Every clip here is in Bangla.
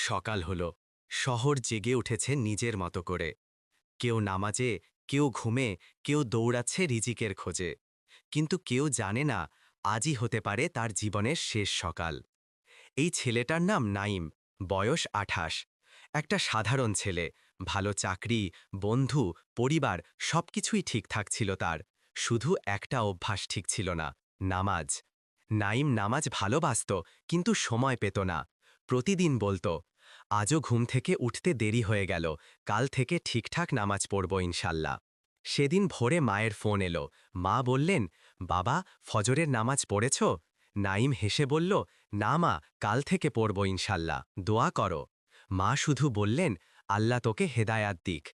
সকাল হল। শহর জেগে উঠেছে নিজের মতো করে। কেউ নামাজে, কেউ ঘুমে, কেউ দৌড়াচ্ছে রিজিকের খোঁজে। কিন্তু কেউ জানে না আজই হতে পারে তার জীবনের শেষ সকাল। এই ছেলেটার নাম নাইম, বয়স ২৮। একটা সাধারণ ছেলে, ভালো চাকরি, বন্ধু, পরিবার সবকিছুই ঠিকঠাক ছিল তার। শুধু একটা অভ্যাস ঠিক ছিল না, নামাজ। নাইম নামাজ ভালোবাসত, কিন্তু সময় পেত না। প্রতিদিন বলতো, আজও ঘুম থেকে উঠতে দেরি হয়ে গেল, কাল থেকে ঠিকঠাক নামাজ পড়ব ইনশাল্লাহ। সেদিন ভোরে মায়ের ফোন এলো। মা বললেন, বাবা, ফজরের নামাজ পড়েছ? নাইম হেসে বলল, না মা, কাল থেকে পড়ব ইনশাল্লাহ, দোয়া করো। মা শুধু বললেন, আল্লাহ তোকে হেদায়াত দিক।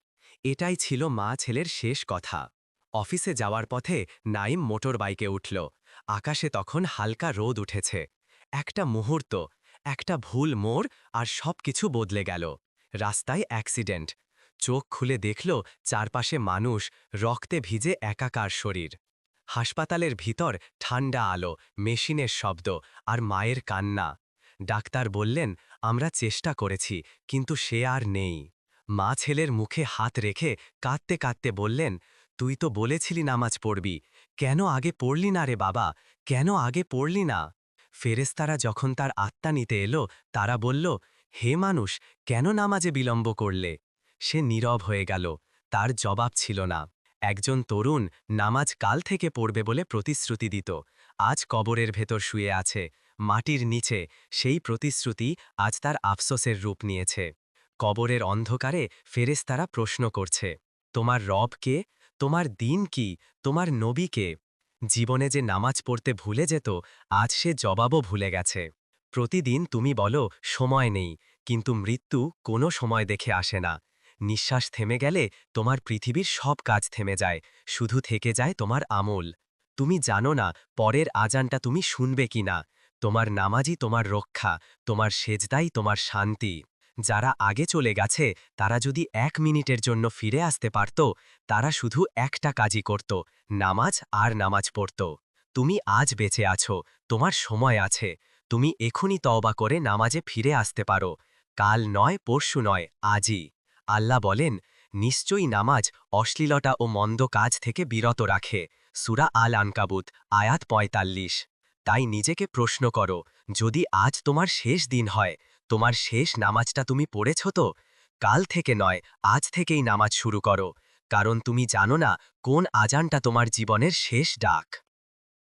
এটাই ছিল মা ছেলের শেষ কথা। অফিসে যাওয়ার পথে নাইম মোটর বাইকে উঠল। আকাশে তখন হালকা রোদ উঠেছে। একটা মুহূর্ত, একটা ভুল মোড়, আর সবকিছু বদলে গেল। রাস্তায় অ্যাক্সিডেন্ট। চোখ খুলে দেখল চারপাশে মানুষ, রক্তে ভিজে একাকার শরীর। হাসপাতালের ভিতর ঠান্ডা আলো, মেশিনের শব্দ, আর মায়ের কান্না। ডাক্তার বললেন, আমরা চেষ্টা করেছি, কিন্তু সে আর নেই। মা ছেলের মুখে হাত রেখে কাঁদতে কাঁদতে বললেন, তুই তো বলেছিলি নামাজ পড়বি, কেন আগে পড়লি না রে বাবা, কেন আগে পড়লি না? ফেরেশতারা যখন তার আত্মা নিতে এলো, তারা বলল, হে মানুষ, কেন নামাজে বিলম্ব করলে? সে নীরব হয়ে গেল, তার জবাব ছিল না। একজন তরুণ নামাজ কাল থেকে পড়বে বলে প্রতিশ্রুতি দিত, আজ কবরের ভেতর শুয়ে আছে, মাটির নিচে। সেই প্রতিশ্রুতি আজ তার আফসোসের রূপ নিয়েছে। কবরের অন্ধকারে ফেরেশতারা প্রশ্ন করছে, তোমার রব কে? তোমার দিন কি? তোমার নবী কে? জীবনে যে নামাজ পড়তে ভুলে যেত, আজ সে জবাবও ভুলে গেছে। প্রতিদিন তুমি বলো, সময় নেই, কিন্তু মৃত্যু কোনো সময় দেখে আসে না। নিঃশ্বাস থেমে গেলে তোমার পৃথিবীর সব কাজ থেমে যায়, শুধু থেকে যায় তোমার আমল। তুমি জানো না পরের আজানটা তুমি শুনবে কি না। তোমার নামাজই তোমার রক্ষা, তোমার সেজদাই তোমার শান্তি। যারা আগে চলে গেছে, তারা যদি ১ মিনিটের জন্য ফিরে আসতে পারত, তারা শুধু একটা কাজই করত, নামাজ আর নামাজ পড়ত। তুমি আজ বেঁচে আছো, তোমার সময় আছে। তুমি এখনই তওবা করে নামাজে ফিরে আসতে পারো। কাল নয়, পরশু নয়, আজই। আল্লাহ বলেন, নিশ্চয়ই নামাজ অশ্লীলতা ও মন্দ কাজ থেকে বিরত রাখে। সূরা আল আনকাবুত, আয়াত ৪৫। তাই নিজেকে প্রশ্ন করো, যদি আজ তোমার শেষ দিন হয়, তোমার শেষ নামাজটা তুমি পড়েছ তো? কাল থেকে নয়, আজ থেকেই নামাজ শুরু করো, কারণ তুমি জানো না কোন আজানটা তোমার জীবনের শেষ ডাক।